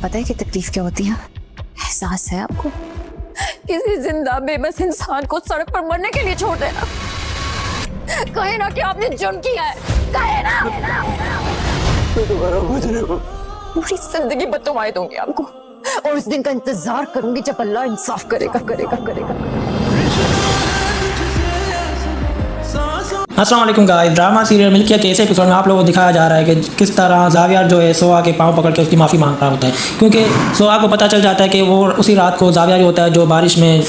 पता है कि तकलीफ क्या होती है? एहसास है आपको? किसी जिंदा बेबस इंसान को सड़क पर मरने के लिए छोड़ देना। कहे ना कि आपने जुर्म किया है, कहे ना। पूरी जिंदगी बददुआएं दूंगी आपको और उस दिन का इंतजार करूंगी जब अल्लाह इंसाफ करेगा। अस्सलाम वालेकुम गाइस। ड्रामा सीरियल मिल्किया के इस एपिसोड में आप लोगों को दिखाया जा रहा है कि किस तरह जावियर जो है सोहा के पांव पकड़ के उसकी माफ़ी मांग रहा होता है, क्योंकि सोहा को पता चल जाता है कि वो उसी रात को जावियर ही होता है जो बारिश में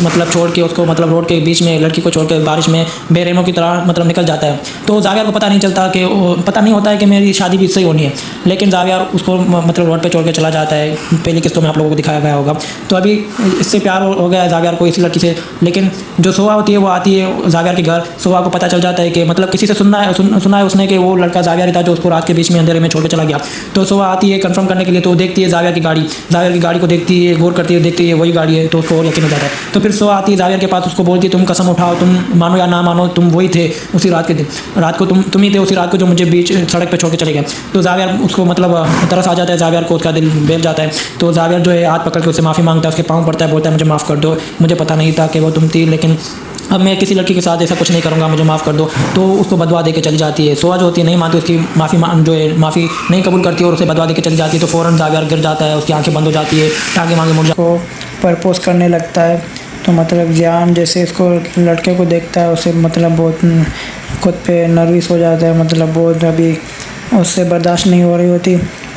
मतलब छोड़ के उसको मतलब रोड के बीच में लड़की को छोड़ के बारिश में बेरहमों की तरह मतलब निकल जाता है। तो जावियर को पता नहीं चलता कि पता नहीं होता है कि मेरी शादी भी इससे ही होनी है, लेकिन जावियर उसको मतलब रोड पर छोड़ के चला जाता है। पहली किस्तों में आप लोगों को दिखाया गया होगा। तो अभी इससे प्यार हो गया है जावियर को इसी लड़की से, लेकिन जो सोहा होती है वो आती है जावियर के घर। सोहा को पता चल जाता है कि मतलब किसी से सुना है उसने कि वो लड़का जावियर ही था जो उसको रात के बीच में अंधेरे में छोड़ के चला गया। तो सोहा आती है कंफर्म करने के लिए, तो देखती है जावियर की गाड़ी को देखती है, गौर करती है, देखती है वही गाड़ी है, तो उसको और यकीन हो जाता है। तो फिर सोहा आती है जावियर के पास, उसको बोलती है तुम कसम उठाओ, तुम मानो या ना मानो तुम वही थे उसी रात के दिन, रात को तुम ही थे उसी रात को जो मुझे बीच सड़क पर छोड़ के चले गए। तो जावियर उसको मतलब तरस आ जाता है, जावियर को उसका दिल बेल जाता है। तो जावियर जो है हाथ पकड़ के उससे माफ़ी मांगता है, उसके पाँव पड़ता है, बोलता है मुझे माफ़ कर दो, मुझे पता नहीं था कि वो तुम थी, लेकिन अब मैं किसी लड़की के साथ ऐसा कुछ नहीं करूँगा, मुझे माफ़ कर दो। तो उसको बदवा दे के चली जाती है। सोहा जो होती है नहीं मानती, उसकी माफ़ी नहीं कबूल करती और उसे बदवा दे के चली जाती है। तो फ़ौरन जावियर गिर जाता है, उसकी आंखें बंद हो जाती है, टांगे मांगे मुड़ को प्रपोज करने लगता है। तो मतलब जियान जैसे इसको लड़के को देखता है उसे मतलब बहुत खुद पे नर्वस हो जाता है, मतलब बहुत अभी उससे बर्दाश्त नहीं हो रही होती।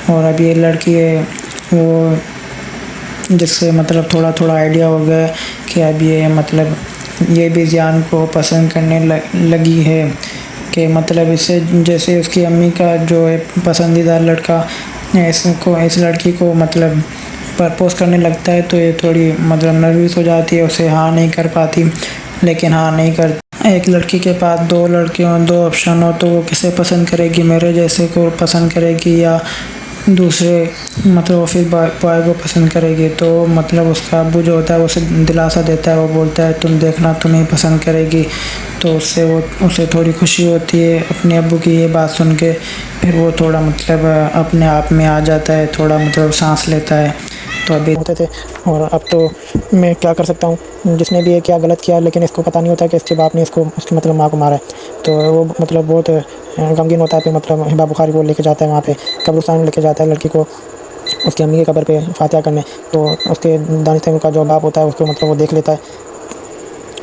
और अभी ये लड़की है वो जिससे मतलब थोड़ा थोड़ा आइडिया हो गया कि अब ये मतलब ये भी जियान को पसंद करने लगी है, कि मतलब इससे जैसे उसकी अम्मी का जो है पसंदीदा लड़का इस लड़की को मतलब प्रपोज करने लगता है। तो ये थोड़ी मतलब नर्वस हो जाती है, उसे हाँ नहीं कर पाती, लेकिन हाँ नहीं कर एक लड़की के पास दो लड़के हों, दो ऑप्शन हो, तो वो किसे पसंद करेगी, मेरे जैसे को पसंद करेगी या दूसरे मतलब ऑफिस बॉय को पसंद करेगी। तो मतलब उसका अब्बू जो होता है वो उसे दिलासा देता है, वो बोलता है तुम देखना तुम्हें पसंद करेगी। तो उसे थोड़ी खुशी होती है अपने अब्बू की ये बात सुन के। फिर वो थोड़ा मतलब अपने आप में आ जाता है, थोड़ा मतलब सांस लेता है। तो अभी होते थे और अब तो मैं क्या कर सकता हूँ, जिसने भी ये क्या गलत किया, लेकिन इसको पता नहीं होता कि इसके बाप ने इसको उसकी मतलब माँ को मारा है। तो वो मतलब बहुत गमगीन होता है। फिर मतलब हिबा बुखारी को लेके जाता है, वहाँ पे कब्रिस्तान लेके जाता है लड़की को उसकी अम्मी की कब्र पे फातिहा करने। तो उसके दानिश तैमूर का जो बाप होता है उसको मतलब वो देख लेता है,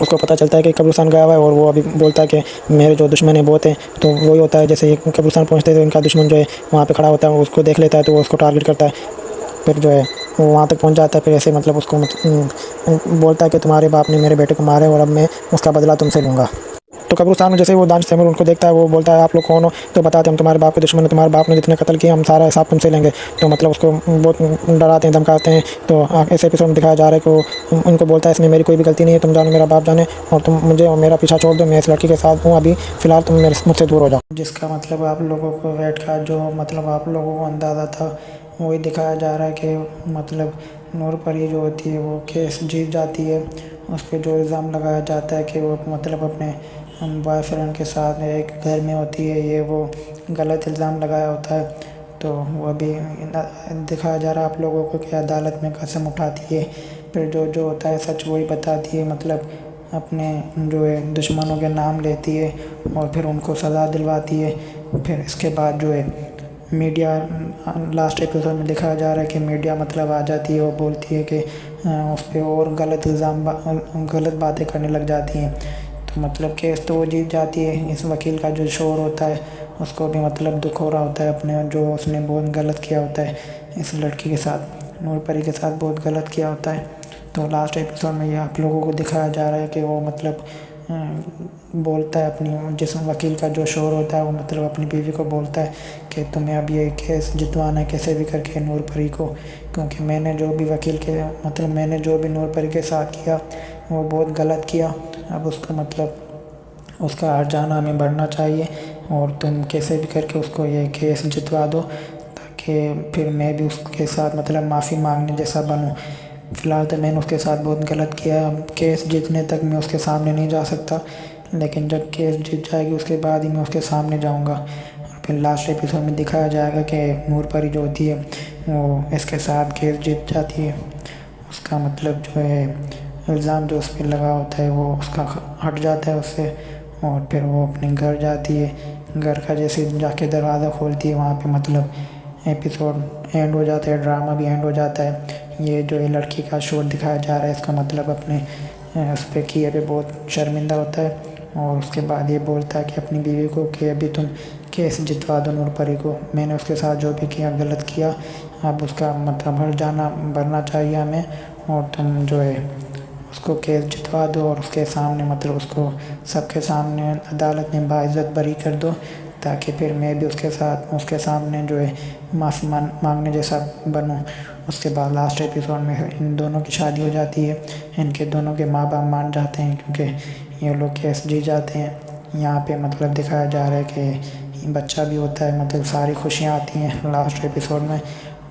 उसको पता चलता है कि कब्रिस्तान गया हुआ है, और वो अभी बोलता है कि मेरे जो दुश्मन है बहुत हैं। तो वही होता है जैसे ये कब्रिस्तान पहुँचते तो इनका दुश्मन जो है वहाँ पे खड़ा होता है, उसको देख लेता है, तो वो उसको टारगेट करता है। फिर जो है वो वहाँ तक पहुँच जाता है। फिर ऐसे मतलब उसको बोलता है कि तुम्हारे बाप ने मेरे बेटे को मारा है और अब मैं उसका बदला तुमसे लूँगा। तो कब्रिस्तान में जैसे वो दानिश तैमूर उनको देखता है, वो बोलता है आप लोग कौन हो? तो बताते हम तुम्हारे बाप के दुश्मन हैं, तुम्हारे बाप ने जितने कत्ल किए हम सारा हिसाब तुमसे लेंगे। तो मतलब उसको बहुत डराते हैं, धमकाते हैं। तो ऐसे एपिसोड में दिखाया जा रहा है कि वो उनको बोलता है इसमें मेरी कोई भी गलती नहीं है, तुम जानो मेरा बाप जाने, और तुम मुझे और मेरा पीछा छोड़ दो, मैं इस लड़की के साथ हूँ अभी फ़िलहाल, तुम मुझसे दूर हो जाओ। जिसका मतलब आप लोगों को वेट का जो मतलब आप लोगों को अंदाज़ा था वही दिखाया जा रहा है कि मतलब नूर परी जो होती है वो केस जीत जाती है। उस पर जो इल्ज़ाम लगाया जाता है कि वो मतलब अपने बॉयफ्रेंड के साथ एक घर में होती है, ये वो गलत इल्ज़ाम लगाया होता है। तो वो अभी दिखाया जा रहा है आप लोगों को कि अदालत में कसम उठाती है, फिर जो होता है सच वही बताती है, मतलब अपने जो है दुश्मनों के नाम लेती है और फिर उनको सज़ा दिलवाती है। फिर इसके बाद जो है मीडिया लास्ट एपिसोड में दिखाया जा रहा है कि मीडिया मतलब आ जाती है और बोलती है कि उस पर और गलत बातें करने लग जाती हैं। तो मतलब केस तो वो जीत जाती है। इस वकील का जो शोर होता है उसको भी मतलब दुख हो रहा होता है अपने जो उसने बहुत गलत किया होता है इस लड़की के साथ, नूर परी के साथ बहुत गलत किया होता है। तो लास्ट एपिसोड में ये आप लोगों को दिखाया जा रहा है कि वो मतलब बोलता है अपनी जिस वकील का जो शोर होता है वो मतलब अपनी बीवी को बोलता है कि तुम्हें अब ये केस जितवाना है कैसे भी करके नूर परी को, क्योंकि मैंने जो भी नूर परी के साथ किया वो बहुत गलत किया। अब उसका मतलब उसका हर जाना हमें बढ़ना चाहिए और तुम कैसे भी करके उसको ये केस जितवा दो, ताकि फिर मैं भी उसके साथ मतलब माफ़ी मांगने जैसा बनूं। फ़िलहाल तो मैंने उसके साथ बहुत गलत किया, अब केस जीतने तक मैं उसके सामने नहीं जा सकता, लेकिन जब केस जीत जाएगी उसके बाद ही मैं उसके सामने जाऊंगा। फिर लास्ट एपिसोड में दिखाया जाएगा कि नूर परी जो होती है वो इसके साथ केस जीत जाती है। उसका मतलब जो है इल्ज़ाम जो उस पर लगा होता है वो उसका हट जाता है उससे, और फिर वो अपने घर जाती है। घर का जैसे जाके दरवाज़ा खोलती है वहाँ पे मतलब एपिसोड एंड हो जाता है, ड्रामा भी एंड हो जाता है। ये जो है लड़की का शोर दिखाया जा रहा है, इसका मतलब अपने उस पर किए पे बहुत शर्मिंदा होता है। और उसके बाद ये बोलता है कि अपनी बीवी को कि अभी तुम केस जितवा दो नूर परी को, मैंने उसके साथ जो भी किया गलत किया, अब उसका मतलब हर जाना भरना चाहिए हमें, और तुम जो है उसको केस जितवा दो और उसके सामने मतलब उसको सबके सामने अदालत में बाइज़्ज़त बरी कर दो, ताकि फिर मैं भी उसके सामने जो है माफ़ी मांगने जैसा बनूं। उसके बाद लास्ट एपिसोड में इन दोनों की शादी हो जाती है। इनके दोनों के माँ बाप मान जाते हैं क्योंकि ये लोग केस जीत जाते हैं। यहाँ पे मतलब दिखाया जा रहा है कि बच्चा भी होता है, मतलब सारी खुशियाँ आती हैं लास्ट एपिसोड में।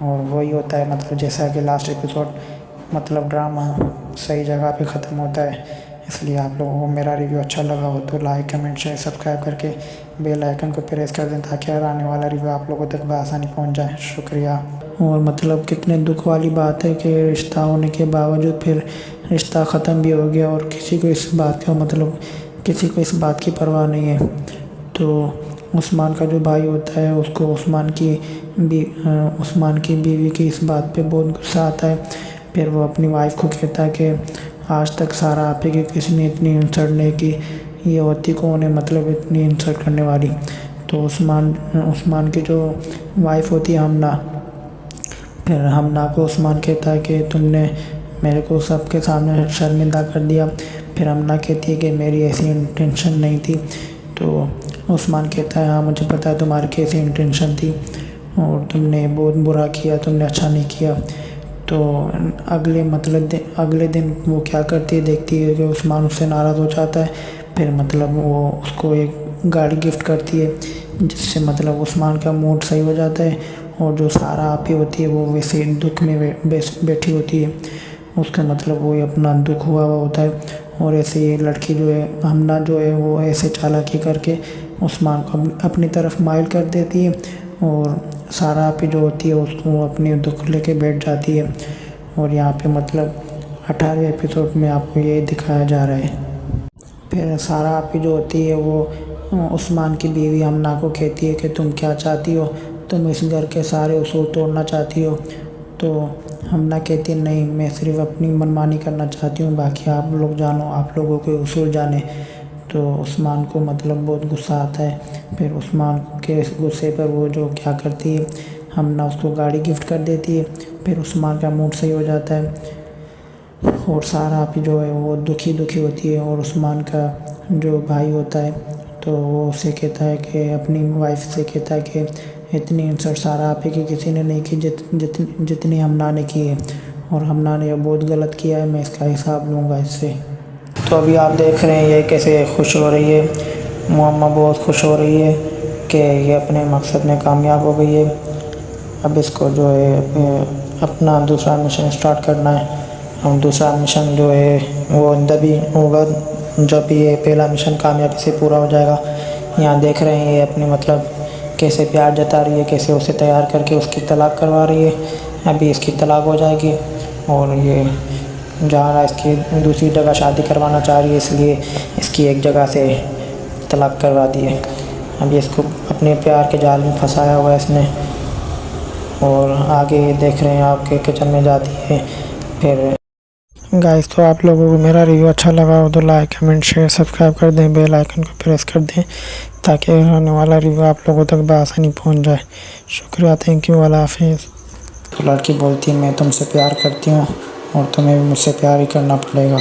और वही होता है मतलब जैसा कि लास्ट एपिसोड मतलब ड्रामा सही जगह पे ख़त्म होता है। इसलिए आप लोगों को मेरा रिव्यू अच्छा लगा हो तो लाइक कमेंट शेयर सब्सक्राइब करके बेल आइकन को प्रेस कर दें, ताकि हर आने वाला रिव्यू आप लोगों तक बआसानी पहुंच जाए। शुक्रिया। और मतलब कितने दुख वाली बात है कि रिश्ता होने के बावजूद फिर रिश्ता ख़त्म भी हो गया और किसी को इस बात की परवाह नहीं है। तो उस्मान का जो भाई होता है उसको उस्मान की बीवी की इस बात पे बहुत गुस्सा आता है। फिर वो अपनी वाइफ को कहता है कि आज तक सारा आप ही की किसी ने इतनी इंसल्ट नहीं की, ये होती कौन है मतलब इतनी इंसल्ट करने वाली। तो उस्मान की जो वाइफ होती है हमना, फिर हमना को उस्मान कहता है कि तुमने मेरे को सबके सामने शर्मिंदा कर दिया। फिर हमना कहती है कि मेरी ऐसी इंटेंशन नहीं थी। तो उस्मान कहता है हाँ मुझे पता है तुम्हारी कैसी इंटेंशन थी और तुमने बहुत बुरा किया, तुमने अच्छा नहीं किया। तो अगले दिन वो क्या करती है, देखती है कि उस्मान उससे नाराज़ हो जाता है। फिर मतलब वो उसको एक गाड़ी गिफ्ट करती है जिससे मतलब उस्मान का मूड सही हो जाता है। और जो सारा आपी होती है वो वैसे दुख में बैठी होती है, उसका मतलब वो अपना दुख हुआ होता है। और ऐसे ये लड़की जो है हमना जो है वो ऐसे चालाकी करके उस्मान को अपनी तरफ माइल कर देती है, और सारा आपी जो होती है उसको अपनी दुख लेके बैठ जाती है। और यहाँ पे मतलब 18वें एपिसोड में आपको ये दिखाया जा रहा है। फिर सारा आपी जो होती है वो उस्मान की बीवी हमना को कहती है कि तुम क्या चाहती हो, तुम इस घर के सारे उसूल तोड़ना चाहती हो। तो हमना कहती है नहीं, मैं सिर्फ अपनी मनमानी करना चाहती हूँ, बाकी आप लोग जानो, आप लोगों के उसूल जाने। तो उस्मान को मतलब बहुत गुस्सा आता है। फिर उस्मान के गुस्से पर वो जो क्या करती है, हमना उसको गाड़ी गिफ्ट कर देती है। फिर उस्मान का मूड सही हो जाता है और सारा आप जो है वो दुखी होती है। और उस्मान का जो भाई होता है तो वो उससे कहता है कि अपनी वाइफ से कहता है कि इतनी इंसल्ट सारा आप ही की किसी ने नहीं की जितनी हमना ने की है, और हमना ने बहुत गलत किया है, मैं इसका हिसाब लूँगा इससे। तो अभी आप देख रहे हैं ये कैसे खुश हो रही है, मुअम्मा बहुत खुश हो रही है कि ये अपने मकसद में कामयाब हो गई है। अब इसको जो है अपना दूसरा मिशन स्टार्ट करना है। और दूसरा मिशन जो है वो तभी होगा जब ये पहला मिशन कामयाबी से पूरा हो जाएगा। यहाँ देख रहे हैं ये अपनी मतलब कैसे प्यार जता रही है, कैसे उसे तैयार करके उसकी तलाक करवा रही है। अभी इसकी तलाक हो जाएगी और ये जहाँ इसकी दूसरी जगह शादी करवाना चाह रही है, इसलिए इसकी एक जगह से तलाक करवा दी है। अभी इसको अपने प्यार के जाल में फंसाया हुआ है इसने। और आगे देख रहे हैं आपके किचन में जाती है। फिर गाइस तो आप लोगों को मेरा रिव्यू अच्छा लगा हो तो लाइक कमेंट शेयर सब्सक्राइब कर दें, बेल आइकन को प्रेस कर दें, ताकि आने वाला रिव्यू आप लोगों तक बआसानी पहुंच जाए। शुक्रिया, थैंक यू, अल्लाह हाफिज़। तो लड़की बोलती है मैं तुमसे प्यार करती हूँ और तुम्हें भी मुझसे प्यार ही करना पड़ेगा।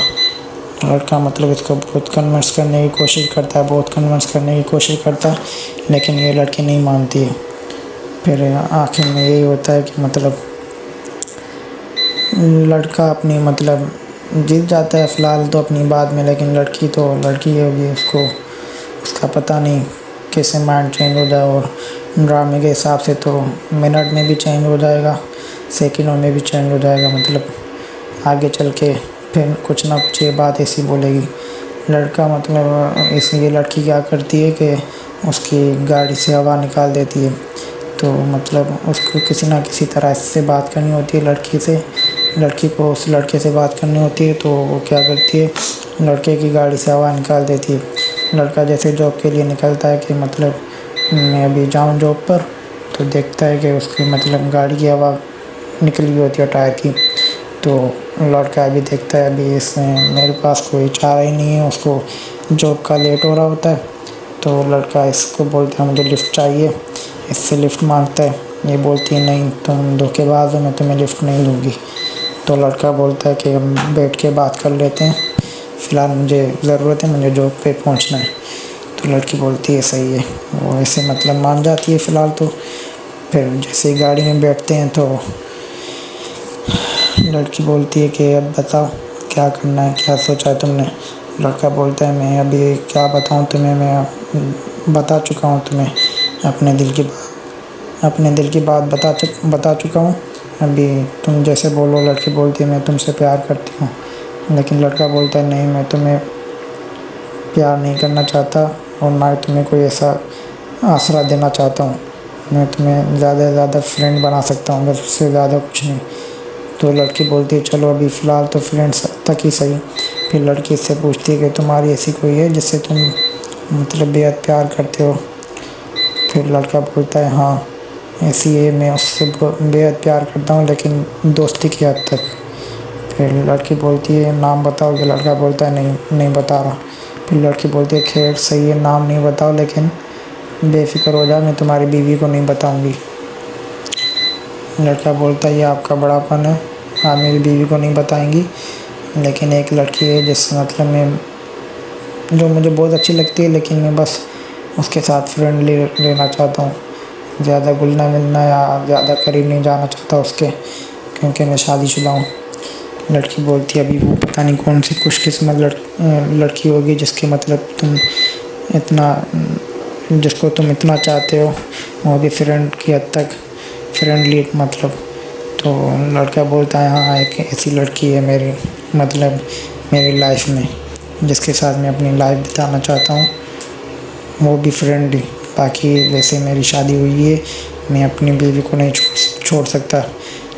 लड़का मतलब इसको बहुत कन्विंस करने की कोशिश करता है, लेकिन ये लड़की नहीं मानती है। फिर आखिर में यही होता है कि मतलब लड़का अपनी मतलब जीत जाता है फ़िलहाल तो अपनी बात में, लेकिन लड़की है भी, उसका पता नहीं कैसे माइंड चेंज हो जाए। और ड्रामे के हिसाब से तो मिनट में भी चेंज हो जाएगा, सेकंडों में भी चेंज हो जाएगा। मतलब आगे चल के फिर कुछ ना कुछ ये बात ऐसी बोलेगी। लड़का मतलब इसलिए लड़की क्या करती है कि उसकी गाड़ी से हवा निकाल देती है। तो मतलब उसको किसी ना किसी तरह इससे बात करनी होती है लड़की से, लड़की को उस लड़के से बात करनी होती है। तो वो क्या करती है, लड़के की गाड़ी से हवा निकाल देती है। लड़का जैसे जॉब के लिए निकलता है कि मतलब मैं अभी जाऊँ जॉब पर, तो देखता है कि उसकी मतलब गाड़ी की हवा निकली होती है टायर की। तो लड़का अभी देखता है अभी इसमें मेरे पास कोई चारा ही नहीं है, उसको जॉब का लेट हो रहा होता है। तो लड़का इसको बोलता है मुझे लिफ्ट चाहिए, इससे लिफ्ट मांगता है। ये बोलती है नहीं तुम धोखेबाज हो, मैं तुम्हें लिफ्ट नहीं दूँगी। तो लड़का बोलता है कि हम बैठ के बात कर लेते हैं, फ़िलहाल मुझे ज़रूरत है, मुझे जॉब पे पहुंचना है। तो लड़की बोलती है सही है, वो ऐसे मतलब मान जाती है फ़िलहाल। तो फिर जैसे ही गाड़ी में बैठते हैं तो लड़की बोलती है कि अब बताओ क्या करना है, क्या सोचा है तुमने। लड़का बोलता है मैं अभी क्या बताऊं तुम्हें, मैं बता चुका हूं तुम्हें अपने दिल की बात बता चुका हूं। अभी तुम जैसे बोलो। लड़की बोलती है मैं तुमसे प्यार करती हूँ। लेकिन लड़का बोलता है नहीं, मैं तुम्हें प्यार नहीं करना चाहता और ना ही तुम्हें कोई ऐसा आसरा देना चाहता हूँ। मैं तुम्हें ज़्यादा से ज़्यादा फ्रेंड बना सकता हूँ, बस उससे ज़्यादा कुछ नहीं। तो लड़की बोलती है चलो अभी फ़िलहाल तो फ्रेंड्स तक ही सही। फिर लड़की इससे पूछती है कि तुम्हारी ऐसी कोई है जिससे तुम मतलब बेहद प्यार करते हो। फिर लड़का बोलता है हाँ ऐसी है, मैं उससे बेहद प्यार करता हूँ लेकिन दोस्ती की हद तक। फिर लड़की बोलती है नाम बताओगे। लड़का बोलता है नहीं बता रहा। फिर लड़की बोलती है खैर सही है, नाम नहीं बताओ लेकिन बेफिक्र हो जा, मैं तुम्हारी बीवी को नहीं बताऊंगी। लड़का बोलता है ये आपका बड़ापन है, आप मेरी बीवी को नहीं बताएंगी। लेकिन एक लड़की है जिससे मतलब मैं जो मुझे बहुत अच्छी लगती है, लेकिन मैं बस उसके साथ फ्रेंडली रहना चाहता हूँ, ज़्यादा घुलना मिलना या ज़्यादा करीब नहीं जाना चाहता उसके, क्योंकि मैं शादीशुदा हूँ। लड़की बोलती है अभी वो पता नहीं कौन सी खुशकिस्मत लड़की होगी जिसको तुम इतना चाहते हो, वो भी फ्रेंड की हद तक फ्रेंडली मतलब। तो लड़का बोलता है हाँ एक ऐसी लड़की है मेरी लाइफ में, जिसके साथ मैं अपनी लाइफ बिताना चाहता हूँ, वो भी फ्रेंडली। बाकी वैसे मेरी शादी हुई है, मैं अपनी बीवी को नहीं छोड़ सकता,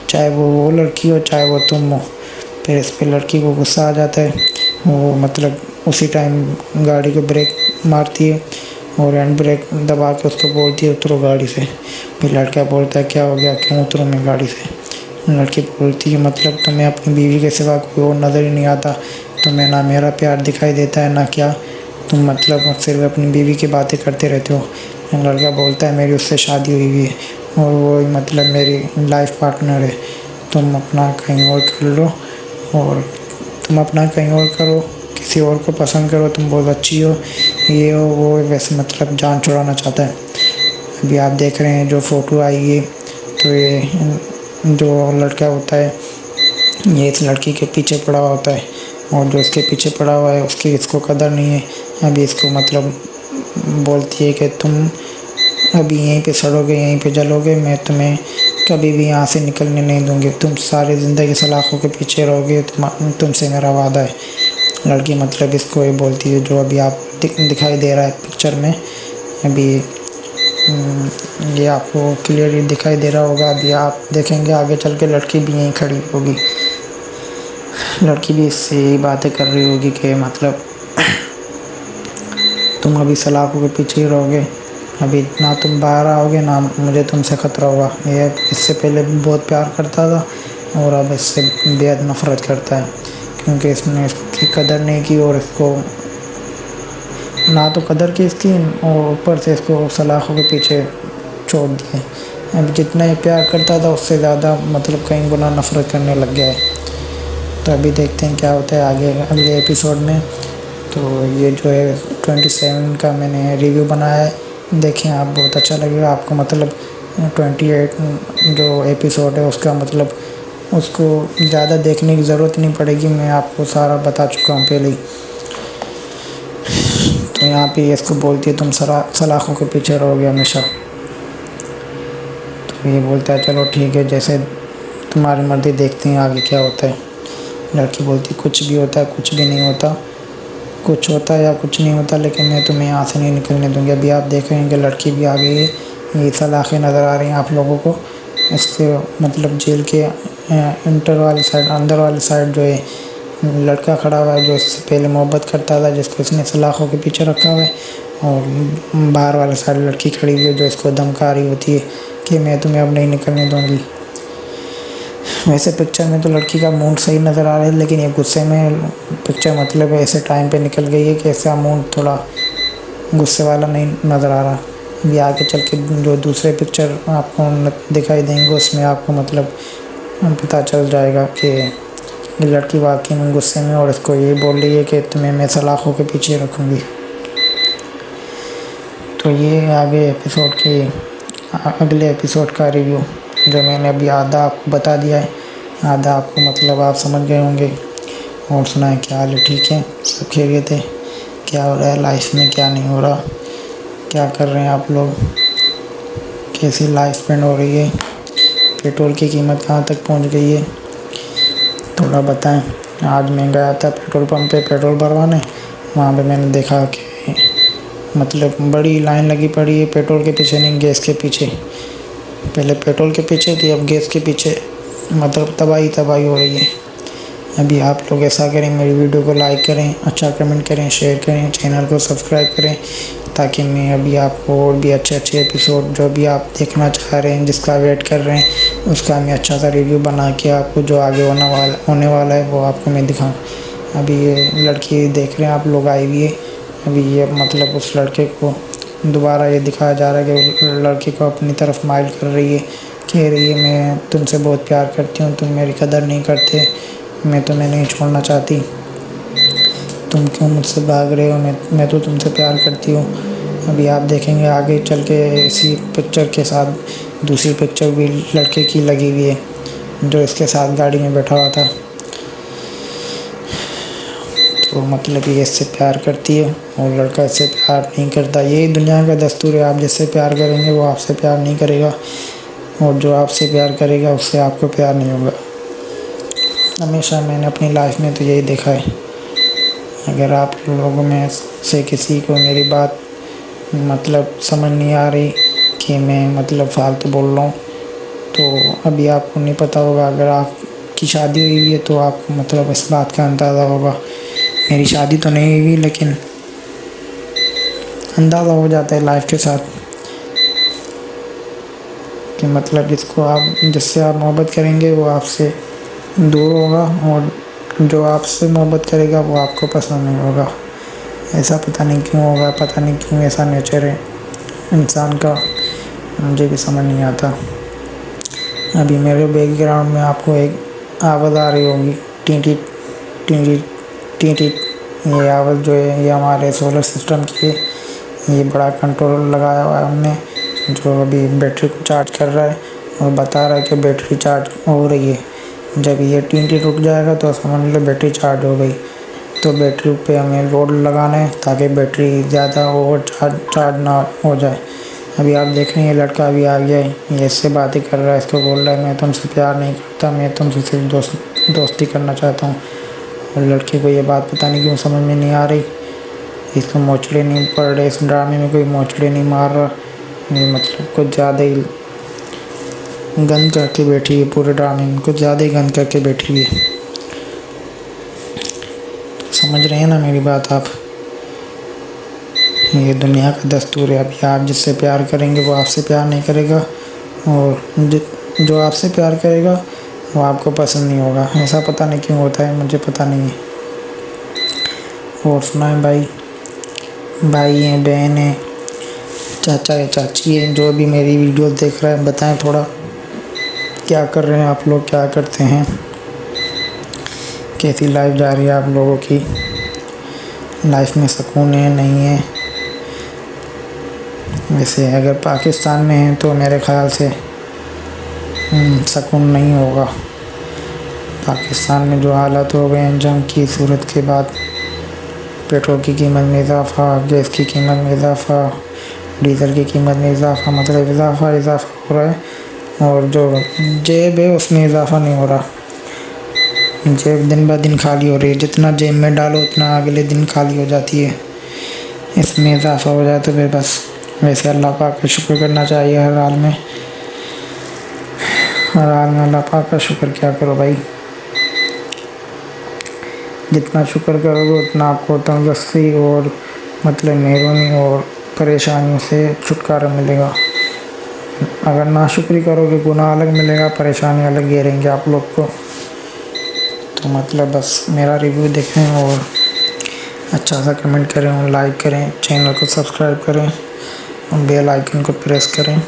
चाहे वो लड़की हो चाहे वो तुम हो। फिर इस पर लड़की को गुस्सा आ जाता है। वो मतलब उसी टाइम गाड़ी को ब्रेक मारती है और हैंड ब्रेक दबा के उसको बोलती है उतरो गाड़ी से। फिर लड़का बोलता है क्या हो गया, क्यों उतरूँ मैं गाड़ी से। लड़की बोलती है मतलब तुम्हें अपनी बीवी के सिवा कोई और नज़र ही नहीं आता, तुम्हें ना मेरा प्यार दिखाई देता है ना क्या, तुम मतलब सिर्फ अपनी बीवी की बातें करते रहते हो। लड़का बोलता है मेरी उससे शादी हुई है और वो मतलब मेरी लाइफ पार्टनर है, तुम अपना कहीं और कर लो और किसी और को पसंद करो, तुम बहुत अच्छी हो, ये हो वो। वैसे मतलब जान छुड़ाना चाहता है। अभी आप देख रहे हैं जो फ़ोटो आई है, तो ये जो लड़का होता है ये इस लड़की के पीछे पड़ा हुआ होता है और जो इसके पीछे पड़ा हुआ है इसको कदर नहीं है। अभी इसको मतलब बोलती है कि तुम अभी यहीं पे सड़ोगे, यहीं पे जलोगे, मैं तुम्हें कभी भी यहाँ से निकलने नहीं दूँगी, तुम सारी ज़िंदगी सलाखों के पीछे रहोगे, तुमसे मेरा वादा है। लड़की मतलब इसको ये बोलती है जो अभी आप दिखाई दे रहा है पिक्चर में। अभी ये आपको क्लियरली दिखाई दे रहा होगा। अभी आप देखेंगे आगे चल के लड़की भी यहीं खड़ी होगी, लड़की भी इससे यही बातें कर रही होगी कि मतलब तुम अभी सलाखों के पीछे ही रहोगे, अभी ना तुम बाहर आओगे ना मुझे तुमसे ख़तरा होगा। ये इससे पहले बहुत प्यार करता था और अब इससे बेहद नफ़रत करता है, क्योंकि इसने इसकी कदर नहीं की और इसको ना तो कदर की इसकी और ऊपर से इसको सलाखों के पीछे छोड़ दिए। अब जितना ये प्यार करता था उससे ज़्यादा मतलब कई गुना नफ़रत करने लग गया है। तो अभी देखते हैं क्या होता है आगे अगले एपिसोड में। तो ये जो है 27 का मैंने रिव्यू बनाया है, देखें आप, बहुत अच्छा लगेगा आपको। मतलब 28 जो एपिसोड है उसका मतलब उसको ज़्यादा देखने की ज़रूरत नहीं पड़ेगी, मैं आपको सारा बता चुका हूँ पहले ही। तो यहाँ पे इसको बोलती है तुम सलाखों के पीछे रहोगे हमेशा। तो ये बोलता है चलो ठीक है, जैसे तुम्हारी मर्ज़ी, देखते हैं आगे क्या होता है। लड़की बोलती कुछ भी होता है कुछ भी नहीं होता, कुछ होता है या कुछ नहीं होता, लेकिन मैं तुम्हें यहाँ से नहीं निकलने दूँगी। अभी आप देख रहे हैं कि लड़की भी आ गई है। ये सलाखें नज़र आ रही हैं आप लोगों को। इसके मतलब जेल के इंटर वाली साइड, अंदर वाली साइड जो है लड़का खड़ा हुआ है जो इससे पहले मोहब्बत करता था, जिसको इसने सलाखों के पीछे रखा हुआ है। और बाहर वाली साइड लड़की खड़ी हुई है जो इसको धमका रही होती है कि मैं तुम्हें अब नहीं निकलने दूँगी। वैसे पिक्चर में तो लड़की का मूड सही नज़र आ रहा है, लेकिन ये गुस्से में पिक्चर मतलब ऐसे टाइम पे निकल गई है कि ऐसा मूड थोड़ा गुस्से वाला नहीं नज़र आ रहा। अभी आगे चल के जो दूसरे पिक्चर आपको दिखाई देंगे उसमें आपको मतलब पता चल जाएगा कि ये लड़की वाकई में गुस्से में और इसको ये बोल रही है कि तुम्हें मैं सलाखों के पीछे रखूँगी। तो ये आगे एपिसोड के अगले एपिसोड का रिव्यू जो मैंने अभी आधा आपको बता दिया है, आधा आपको मतलब आप समझ गए होंगे। और सुनाएं क्या हाल है, ठीक है, सब खैरियत है, क्या हो रहा है लाइफ में, क्या नहीं हो रहा, क्या कर रहे हैं आप लोग, कैसी लाइफ स्पेंड हो रही है, पेट्रोल की कीमत कहाँ तक पहुंच गई है, थोड़ा बताएं। आज मैं गया था पेट्रोल पंप पे पेट्रोल भरवाने, वहाँ पे मैंने देखा कि मतलब बड़ी लाइन लगी पड़ी है पेट्रोल के पीछे नहीं, गैस के पीछे। पहले पेट्रोल के पीछे थी, अब गैस के पीछे, मतलब तबाही हो रही है। अभी आप लोग ऐसा करें, मेरी वीडियो को लाइक करें, अच्छा कमेंट करें, शेयर करें, चैनल को सब्सक्राइब करें, ताकि मैं अभी आपको और भी अच्छे एपिसोड जो भी आप देखना चाह रहे हैं, जिसका वेट कर रहे हैं, उसका मैं अच्छा सा रिव्यू बना के आपको जो आगे होने वाला है वो आपको मैं दिखाऊँ। अभी ये लड़की देख रहे हैं आप लोग आई हुई है। अभी ये मतलब उस लड़के को दोबारा ये दिखाया जा रहा है कि लड़की को अपनी तरफ माइल कर रही है, कह रही है मैं तुमसे बहुत प्यार करती हूँ, तुम मेरी कदर नहीं करते, मैं तुम्हें नहीं छोड़ना चाहती, तुम क्यों मुझसे भाग रहे हो, मैं तो तुमसे प्यार करती हूँ। अभी आप देखेंगे आगे चल के इसी पिक्चर के साथ दूसरी पिक्चर भी लड़के की लगी हुई है जो इसके साथ गाड़ी में बैठा हुआ था। तो मतलब ये इससे प्यार करती है और लड़का इससे प्यार नहीं करता। यही दुनिया का दस्तूर है, आप जिससे प्यार करेंगे वो आपसे प्यार नहीं करेगा, और जो आपसे प्यार करेगा उससे आपको प्यार नहीं होगा। हमेशा मैंने अपनी लाइफ में तो यही देखा है। अगर आप लोगों में से किसी को मेरी बात मतलब समझ नहीं आ रही कि मैं मतलब फालतू बोल रहा हूँ, तो अभी आपको नहीं पता होगा। अगर आपकी शादी हुई है तो आपको मतलब इस बात का अंदाज़ा होगा। मेरी शादी तो नहीं हुई, लेकिन अंदाज़ा हो जाता है लाइफ के साथ कि मतलब जिससे आप मोहब्बत करेंगे वो आपसे दूर होगा, और जो आपसे मोहब्बत करेगा वो आपको पसंद नहीं होगा। ऐसा पता नहीं क्यों होगा, पता नहीं क्यों ऐसा नेचर है इंसान का, मुझे भी समझ नहीं आता। अभी मेरे बैकग्राउंड में आपको एक आवाज़ आ रही होगी, टी टी। ये आवाज़ जो है ये हमारे सोलर सिस्टम की है। ये बड़ा कंट्रोलर लगाया हुआ है हमने, जो अभी बैटरी को चार्ज कर रहा है और बता रहा है कि बैटरी चार्ज हो रही है। जब ये टी रुक जाएगा तो समझ लो बैटरी चार्ज हो गई। तो बैटरी पे हमें लोड लगाना है ताकि बैटरी ज़्यादा ओवर चार्ज ना हो जाए। अभी आप देख रहे हैं लड़का अभी आ गया है, ये इससे बातें कर रहा है, इसको बोल रहा है मैं तुमसे प्यार नहीं करता, मैं तुमसे सिर्फ दोस्ती करना चाहता हूँ। और लड़के को ये बात पता नहीं क्यों समझ में नहीं आ रही, इसको मोचड़े नहीं पड़ रहे, इस ड्रामे में कोई मोचड़े नहीं मार रहा। ये मतलब कुछ ज़्यादा ही गंद करके बैठी है, पूरे ड्रामे में कुछ ज़्यादा ही गंद करके बैठी हुई है। समझ रहे हैं ना मेरी बात आप? ये दुनिया का दस्तूर है। अभी आप जिससे प्यार करेंगे वो आपसे प्यार नहीं करेगा, और जो आपसे प्यार करेगा वो आपको पसंद नहीं होगा। ऐसा पता नहीं क्यों होता है, मुझे पता नहीं है। और सुनाएं भाई हैं, बहन हैं, चाचा है, चाची है, जो भी मेरी वीडियो देख रहा है, बताएं थोड़ा क्या कर रहे हैं आप लोग, क्या करते हैं, कैसी लाइफ जा रही है आप लोगों की, लाइफ में सुकून है नहीं है। वैसे अगर पाकिस्तान में हैं तो मेरे ख़्याल से सुकून नहीं होगा। पाकिस्तान में जो हालत हो गए हैं जंग की सूरत के बाद, पेट्रोल की कीमत में इजाफ़ा, गैस की कीमत में इजाफ़ा, डीज़ल की कीमत में इजाफ़ा, मतलब इजाफ़ा हो रहा है, और जो जेब है उसमें इजाफ़ा नहीं हो रहा। जेब दिन ब दिन खाली हो रही है, जितना जेब में डालो उतना अगले दिन खाली हो जाती है। इसमें इजाफा हो जाए तो फिर बस वैसे अल्लाह पाक का शुक्र करना चाहिए हर हाल में। हर हाल में अल्लाह पाक का शुक्र क्या करो भाई, जितना शुक्र करोगे उतना आपको तंदुरुस्ती और मतलब मेहरबानी और परेशानियों से छुटकारा मिलेगा। अगर नाशुक्री करोगे गुनाह अलग मिलेगा, परेशानी अलग घेरेंगे आप लोग को। तो मतलब बस मेरा रिव्यू देखें और अच्छा सा कमेंट करें और लाइक करें, चैनल को सब्सक्राइब करें और बेल आइकन को प्रेस करें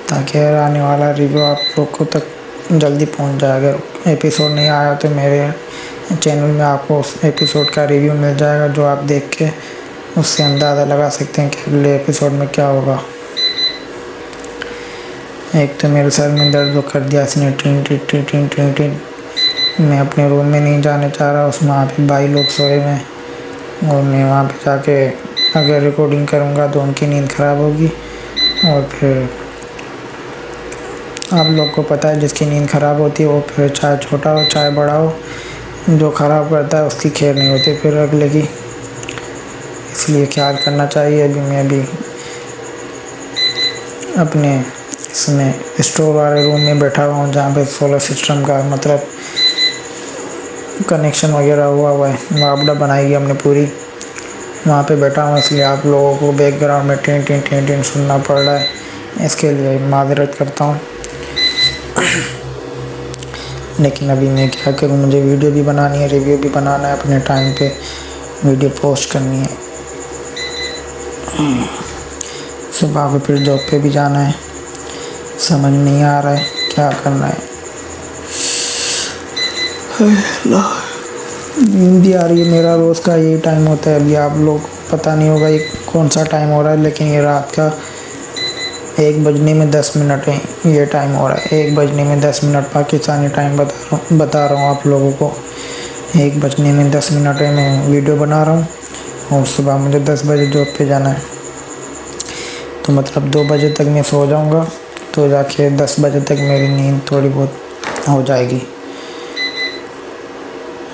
ताकि आने वाला रिव्यू आप लोग को तक जल्दी पहुंच जाए। अगर एपिसोड नहीं आया तो मेरे चैनल में आपको उस एपिसोड का रिव्यू मिल जाएगा, जो आप देख के उससे अंदाज़ा लगा सकते हैं कि अगले एपिसोड में क्या होगा। एक तो मेरे सर में दर्द कर दिया इसने, tin tin tin tin tin tin. मैं अपने रूम में नहीं जाने चाह रहा, उसमें वहाँ पे भाई लोग सोए हुए हैं और मैं वहाँ पे जाके अगर रिकॉर्डिंग करूँगा तो उनकी नींद ख़राब होगी। और फिर आप लोग को पता है जिसकी नींद ख़राब होती है वो फिर चाहे छोटा हो चाहे बड़ा हो, जो ख़राब करता है उसकी खैर नहीं होती फिर अगले की। इसलिए ख्याल करना चाहिए। अभी मैं भी अपने इसमें स्टोर वाले रूम में बैठा हुआ हूँ जहाँ पे सोलर सिस्टम का मतलब कनेक्शन वगैरह हुआ है, वापडा बनाई गई हमने पूरी। वहाँ पे बैठा हूँ इसलिए आप लोगों को बैकग्राउंड में टिन टिन टिन टिन सुनना पड़ रहा है, इसके लिए माजरत करता हूँ। लेकिन अभी मैं क्या करूँ, मुझे वीडियो भी बनानी है, रिव्यू भी बनाना है, अपने टाइम पे वीडियो पोस्ट करनी है। सुबह को फिर जॉब पे भी जाना है, समझ नहीं आ रहा है क्या करना है। नींद भी आ रही है, मेरा रोज़ का यही टाइम होता है। अभी आप लोग पता नहीं होगा ये कौन सा टाइम हो रहा है, लेकिन ये रात का 1 बजने में 10 मिनट है, ये टाइम हो रहा है 1 बजने में 10 मिनट पाकिस्तानी टाइम बता रहा हूँ आप लोगों को। 1 बजने में 10 मिनट है, मैं वीडियो बना रहा हूँ और सुबह मुझे 10 बजे जॉब पे जाना है। तो मतलब 2 बजे तक मैं सो जाऊँगा तो जाके 10 बजे तक मेरी नींद थोड़ी बहुत हो जाएगी।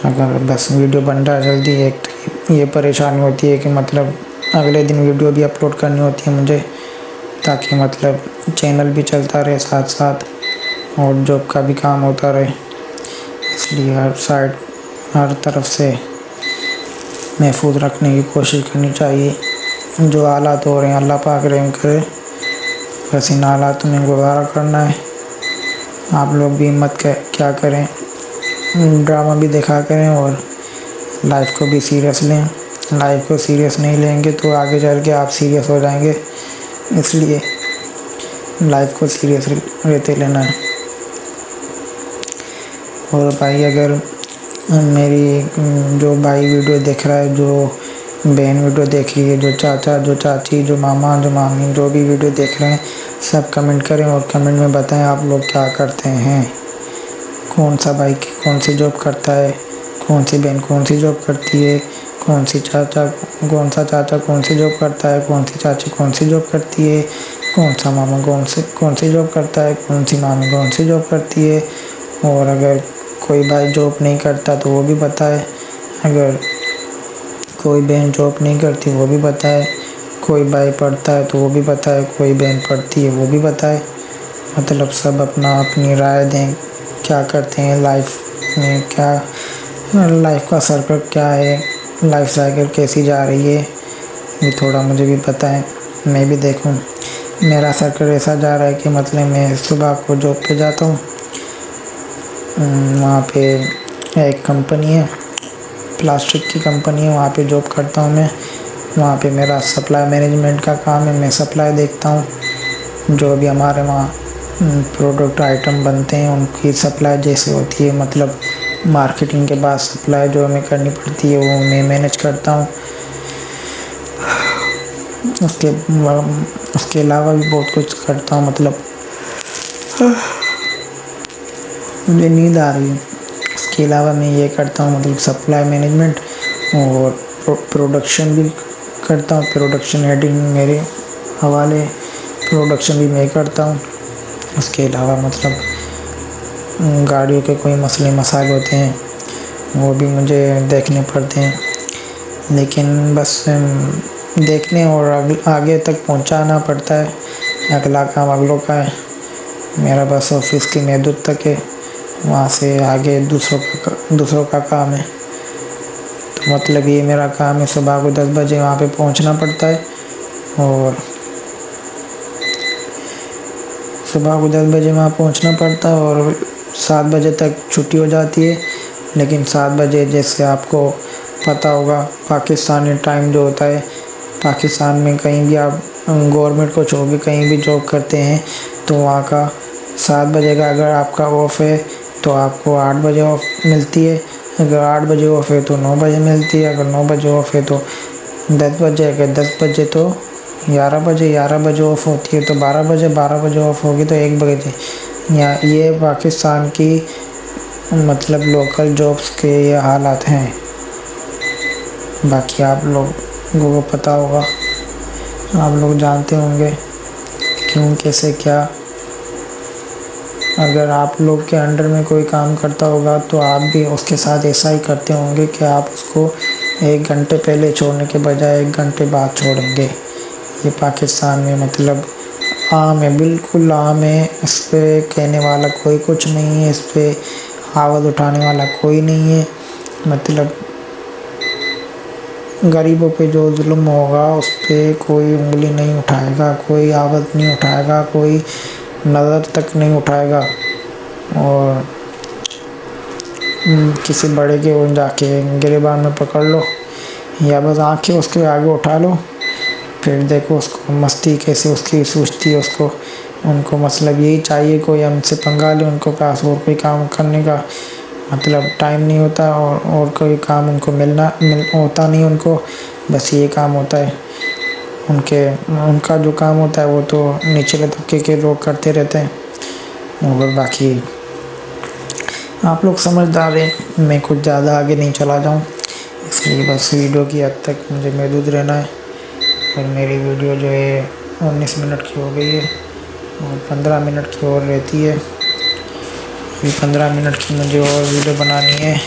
अगर बस वीडियो बन रहा है जल्दी। एक तो ये परेशानी होती है कि मतलब अगले दिन वीडियो भी अपलोड करनी होती है मुझे, ताकि मतलब चैनल भी चलता रहे साथ साथ और जॉब का भी काम होता रहे। इसलिए हर तरफ से महफूज रखने की कोशिश करनी चाहिए। जो हालात हो रहे हैं अल्लाह पाक रहम करे, बस इन हालातों में गुजारा करना है। आप लोग भी हिम्मत क्या करें, ड्रामा भी देखा करें और लाइफ को भी सीरियस लें। लाइफ को सीरियस नहीं लेंगे तो आगे चल के आप सीरियस हो जाएंगे, इसलिए लाइफ को सीरियस रहते लेना है। और भाई अगर मेरी जो भाई वीडियो देख रहा है, जो बहन वीडियो देख रही है, जो चाचा, जो चाची, जो मामा, जो मामी, जो भी वीडियो देख रहे हैं सब कमेंट करें और कमेंट में बताएं आप लोग क्या करते हैं। कौन सा भाई कौन सी जॉब करता है, कौन सी बहन कौन सी जॉब करती है, कौन सा चाचा कौन सी जॉब करता है, कौन सी चाची कौन सी जॉब करती है, कौन सा मामा कौन सी जॉब करता है, कौन सी मामी कौन सी जॉब करती है। और अगर कोई भाई जॉब नहीं करता तो वो भी बताए, अगर कोई बहन जॉब नहीं करती वो भी बताए, कोई भाई पढ़ता है तो वो भी बताए, कोई बहन पढ़ती है वो भी बताए। मतलब सब अपनी राय दें, क्या करते हैं लाइफ में, क्या लाइफ का सर्कल क्या है, लाइफ साइकिल कैसी जा रही है, ये थोड़ा मुझे भी पता है, मैं भी देखूं। मेरा सर्कल ऐसा जा रहा है कि मतलब मैं सुबह को जॉब पे जाता हूँ, वहाँ पे एक कंपनी है, प्लास्टिक की कंपनी है, वहाँ पे जॉब करता हूँ मैं। वहाँ पे मेरा सप्लाई मैनेजमेंट का काम है, मैं सप्लाई देखता हूँ। जो भी हमारे वहाँ प्रोडक्ट आइटम बनते हैं उनकी सप्लाई जैसे होती है, मतलब मार्केटिंग के बाद सप्लाई जो हमें करनी पड़ती है वो मैं मैनेज करता हूँ। उसके अलावा भी बहुत कुछ करता हूँ। मतलब मुझे नींद आ रही है, उसके अलावा मैं ये करता हूँ, मतलब सप्लाई मैनेजमेंट और प्रोडक्शन भी करता हूँ। प्रोडक्शन हेडिंग मेरे हवाले, प्रोडक्शन भी मैं करता हूँ। उसके अलावा मतलब गाड़ियों के कोई मसले मसाइल होते हैं वो भी मुझे देखने पड़ते हैं, लेकिन बस देखने और आगे तक पहुंचाना पड़ता है। अगला काम अगलों का है, मेरा बस ऑफिस की महदूद तक है, वहाँ से आगे दूसरों का काम है। तो मतलब ये मेरा काम है, सुबह को 10 बजे वहाँ पे पहुँचना पड़ता है और सुबह को 10 बजे वहाँ पहुँचना पड़ता है और 7 बजे तक छुट्टी हो जाती है। लेकिन 7 बजे जैसे आपको पता होगा पाकिस्तानी टाइम जो होता है, पाकिस्तान में कहीं भी आप गवर्नमेंट को छोड़ के कहीं भी जॉब करते हैं तो वहाँ का 7 बजे का अगर आपका ऑफ़ है तो आपको 8 बजे ऑफ मिलती है, अगर 8 बजे ऑफ है तो 9 बजे मिलती है, अगर 9 बजे ऑफ है तो 10 बजे, अगर 10 बजे तो 11 बजे ऑफ होती है तो 12 बजे ऑफ होगी तो 1 बजे। या ये पाकिस्तान की मतलब लोकल जॉब्स के ये हालात हैं। बाकी आप लोगों को पता होगा, आप लोग जानते होंगे क्यों कैसे क्या। अगर आप लोग के अंडर में कोई काम करता होगा तो आप भी उसके साथ ऐसा ही करते होंगे कि आप उसको 1 घंटे पहले छोड़ने के बजाय 1 घंटे बाद छोड़ेंगे। ये पाकिस्तान में मतलब आम है, बिल्कुल आम है। इस पर कहने वाला कोई कुछ नहीं है, इस पर आवाज़ उठाने वाला कोई नहीं है। मतलब गरीबों पे जो जुल्म होगा उस पर कोई उंगली नहीं उठाएगा, कोई आवाज़ नहीं उठाएगा, कोई नज़र तक नहीं उठाएगा। और किसी बड़े के जाके गिरबान में पकड़ लो या बस आंखें उसके आगे उठा लो, फिर देखो उसको मस्ती कैसे उसकी सूझती है उसको। उनको मतलब यही चाहिए कोई हमसे पंगा ले, उनको पास और कोई काम करने का मतलब टाइम नहीं होता और कोई काम उनको होता नहीं, उनको बस ये काम होता है। उनका जो काम होता है वो तो निचले तबके के लोग करते रहते हैं। और बाकी आप लोग समझदार हैं, मैं कुछ ज़्यादा आगे नहीं चला जाऊँ, इसलिए बस वीडियो की हद तक मुझे महदूद रहना है। और मेरी वीडियो जो है 19 मिनट की हो गई है और 15 मिनट की और रहती है। अभी 15 मिनट की मुझे और वीडियो बनानी है,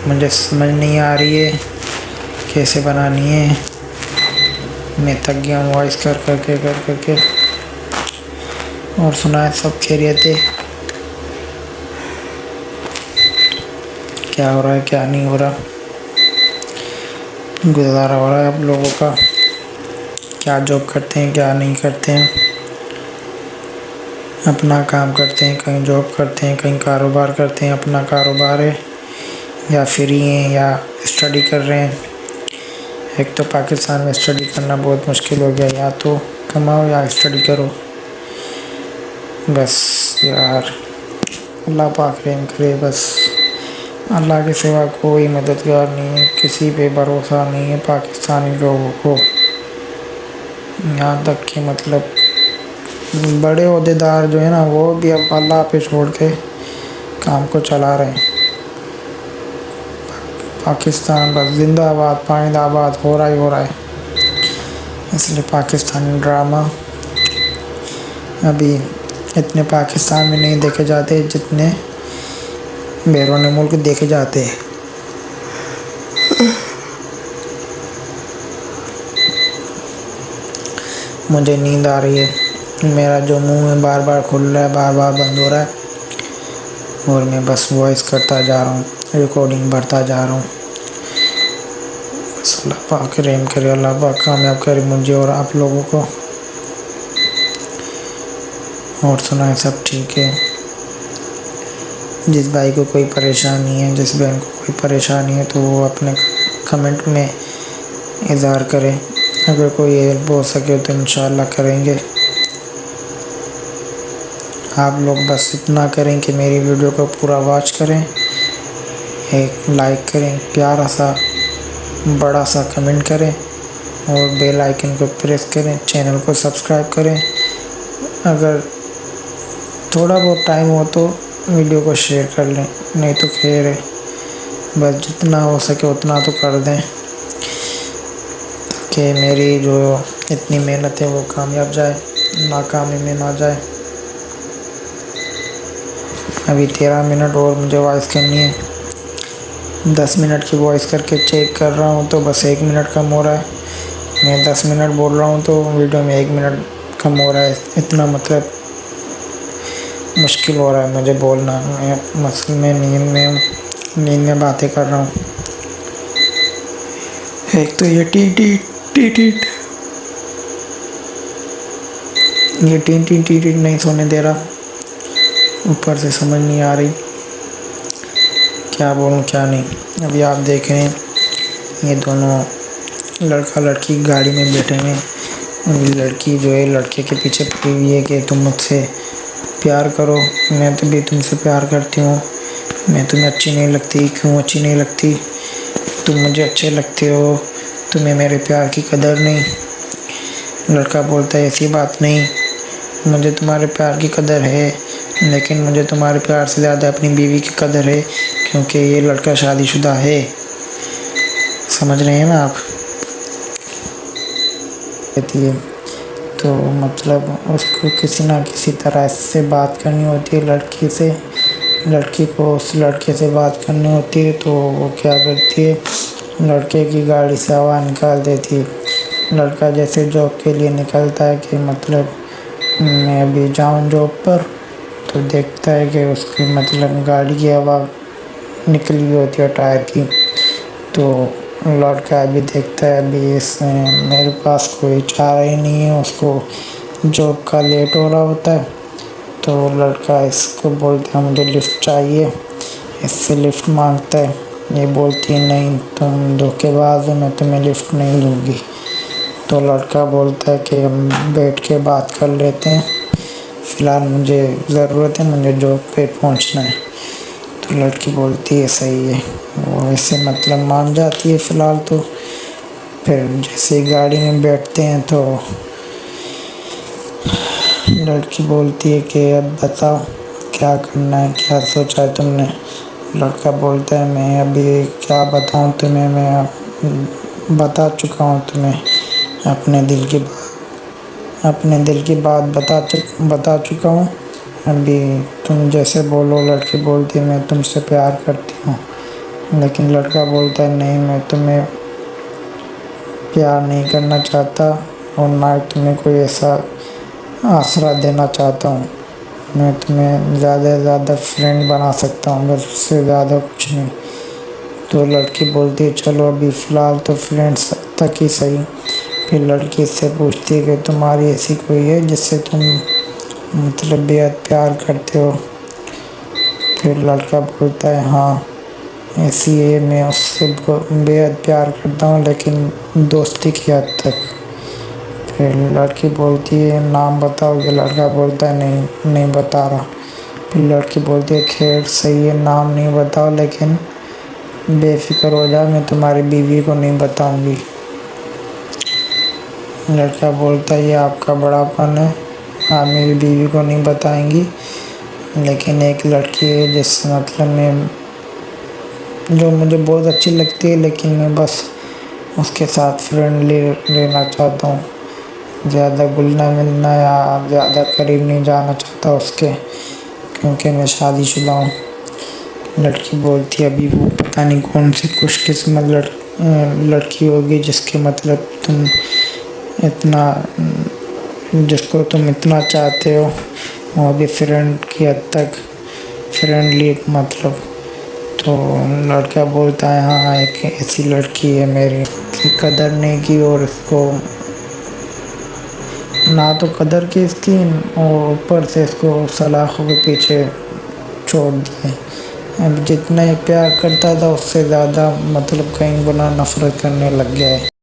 मुझे समझ नहीं आ रही है कैसे बनानी है। मैं थक गया हूँ वॉइस कर करके। और सुनाए सब खैरियत है, क्या हो रहा है क्या नहीं हो रहा, गुजारा हो रहा है आप लोगों का, क्या जॉब करते हैं क्या नहीं करते हैं, अपना काम करते हैं, कहीं जॉब करते हैं, कहीं कारोबार करते हैं, अपना कारोबार है या फ्री हैं या स्टडी कर रहे हैं। एक तो पाकिस्तान में स्टडी करना बहुत मुश्किल हो गया, या तो कमाओ या स्टडी करो। बस यार अल्लाह पाक रहम करे, बस अल्लाह के सिवा कोई मददगार नहीं है, किसी पे भरोसा नहीं है पाकिस्तानी लोगों को। यहाँ तक कि मतलब बड़े ओहदेदार जो है ना वो भी अब अल्लाह पे छोड़ के काम को चला रहे हैं। पाकिस्तान बस जिंदाबाद पाइंदाबाद हो रहा है। इसलिए पाकिस्तानी ड्रामा अभी इतने पाकिस्तान में नहीं देखे जाते जितने बैरून मुल्क देखे जाते हैं। मुझे नींद आ रही है, मेरा जो मुंह है बार बार खुल रहा है, बार बार बंद हो रहा है और मैं बस वॉइस करता जा रहा हूँ, रिकॉर्डिंग भरता जा रहा हूँ। बस अल्लाह पाक रहम करे, अल्लाह पाक कामयाब करे मुझे और आप लोगों को। और सुनाए सब ठीक है। जिस भाई को कोई परेशानी है, जिस बहन को कोई परेशानी है तो वो अपने कमेंट में इज़हार करें। अगर कोई हेल्प हो सके तो इंशाल्लाह करेंगे। आप लोग बस इतना करें कि मेरी वीडियो को पूरा वॉच करें, एक लाइक करें, प्यारा सा बड़ा सा कमेंट करें और बेल आइकन को प्रेस करें, चैनल को सब्सक्राइब करें। अगर थोड़ा बहुत टाइम हो तो वीडियो को शेयर कर लें, नहीं तो खैर है, बस जितना हो सके उतना तो कर दें ताकि मेरी जो इतनी मेहनत है वो कामयाब जाए, नाकामी में ना जाए। अभी 13 मिनट और मुझे वॉइस करनी है। 10 मिनट की वॉइस करके चेक कर रहा हूँ तो बस 1 मिनट कम हो रहा है। मैं 10 मिनट बोल रहा हूँ तो वीडियो में 1 मिनट कम हो रहा है। इतना मतलब मुश्किल हो रहा है मुझे बोलना। मैं नींद में बातें कर रहा हूँ। एक तो ये टी टी टी टी ये टी टी टी टी नहीं सोने दे रहा। ऊपर से समझ नहीं आ रही क्या बोलूँ क्या नहीं। अभी आप देख रहे हैं ये दोनों लड़का लड़की गाड़ी में बैठे हैं। लड़की जो है लड़के के पीछे पड़ी हुई है कि तुम मुझसे प्यार करो, मैं तो भी तुमसे प्यार करती हूँ, मैं तुम्हें अच्छी नहीं लगती। क्यों अच्छी नहीं लगती? तुम मुझे अच्छे लगते हो, तुम्हें मेरे प्यार की कदर नहीं। लड़का बोलता है ऐसी बात नहीं, मुझे तुम्हारे प्यार की कदर है, लेकिन मुझे तुम्हारे प्यार से ज़्यादा अपनी बीवी की कदर है, क्योंकि ये लड़का शादीशुदा है। समझ रहे हैं ना आप? कहती है तो मतलब उसको किसी ना किसी तरह से बात करनी होती है लड़की से। लड़की को उस लड़के से बात करनी होती है तो वो क्या करती है, लड़के की गाड़ी से आवाज़ निकाल देती है। लड़का जैसे जॉब के लिए निकलता है कि मतलब मैं अभी जाऊँ जॉब पर, तो देखता है कि उसकी मतलब गाड़ी की हवा निकली होती है टायर की। तो लड़का अभी देखता है अभी मेरे पास कोई चारा ही नहीं है, उसको जॉब का लेट हो रहा होता है। तो लड़का इसको बोलता है मुझे लिफ्ट चाहिए, इससे लिफ्ट मांगता है। ये बोलती है नहीं तुम धोखेबाज हो, मैं तुम्हें लिफ्ट नहीं दूँगी। तो लड़का बोलता है कि हम बैठ के बात कर लेते हैं, फ़िलहाल मुझे ज़रूरत है, मुझे जॉब पे पहुंचना है। तो लड़की बोलती है सही है, वो ऐसे मतलब मान जाती है फ़िलहाल। तो फिर जैसे ही गाड़ी में बैठते हैं तो लड़की बोलती है कि अब बताओ क्या करना है, क्या सोचा है तुमने? लड़का बोलता है मैं अभी क्या बताऊं तुम्हें, मैं बता चुका हूं तुम्हें अपने दिल की बात बता चुका हूँ। अभी तुम जैसे बोलो। लड़की बोलती है मैं तुमसे प्यार करती हूँ, लेकिन लड़का बोलता है नहीं, मैं तुम्हें प्यार नहीं करना चाहता और ना ही तुम्हें कोई ऐसा आसरा देना चाहता हूँ। मैं तुम्हें ज़्यादा से ज़्यादा फ्रेंड बना सकता हूँ, बस उससे ज़्यादा कुछ नहीं। तो लड़की बोलती है चलो अभी फ़िलहाल तो फ्रेंड्स तक ही सही। फिर लड़की इससे पूछती है कि तुम्हारी ऐसी कोई है जिससे तुम मतलब बेहद प्यार करते हो? फिर लड़का बोलता है हाँ ऐसी है, मैं उससे बेहद प्यार करता हूँ, लेकिन दोस्ती की हद तक। फिर लड़की बोलती है नाम बताओगे? लड़का बोलता है नहीं बता रहा। फिर लड़की बोलती है खैर सही है, नाम नहीं बताओ, लेकिन बेफिक्र हो जाओ, मैं तुम्हारी बीवी को नहीं बताऊंगी। लड़का बोलता है ये आपका बड़ापन है, आप मेरी बीवी को नहीं बताएंगी, लेकिन एक लड़की है जिस मतलब में जो मुझे बहुत अच्छी लगती है, लेकिन मैं बस उसके साथ फ्रेंडली रहना चाहता हूँ, ज़्यादा घुलना मिलना या ज़्यादा करीब नहीं जाना चाहता उसके, क्योंकि मैं शादीशुदा हूँ। लड़की बोलती है अभी वो पता नहीं कौन सी खुशकिस्मत लड़की होगी जिसके मतलब जिसको तुम इतना चाहते हो, वो भी फ्रेंड की हद तक फ्रेंडली मतलब। तो लड़का बोलता है हाँ एक ऐसी लड़की है मेरी की कदर नहीं की, और इसको ना तो कदर की इसकी, और ऊपर से इसको सलाखों के पीछे छोड़ दिए। अब जितना ये प्यार करता था उससे ज़्यादा मतलब कई गुना नफ़रत करने लग गया है।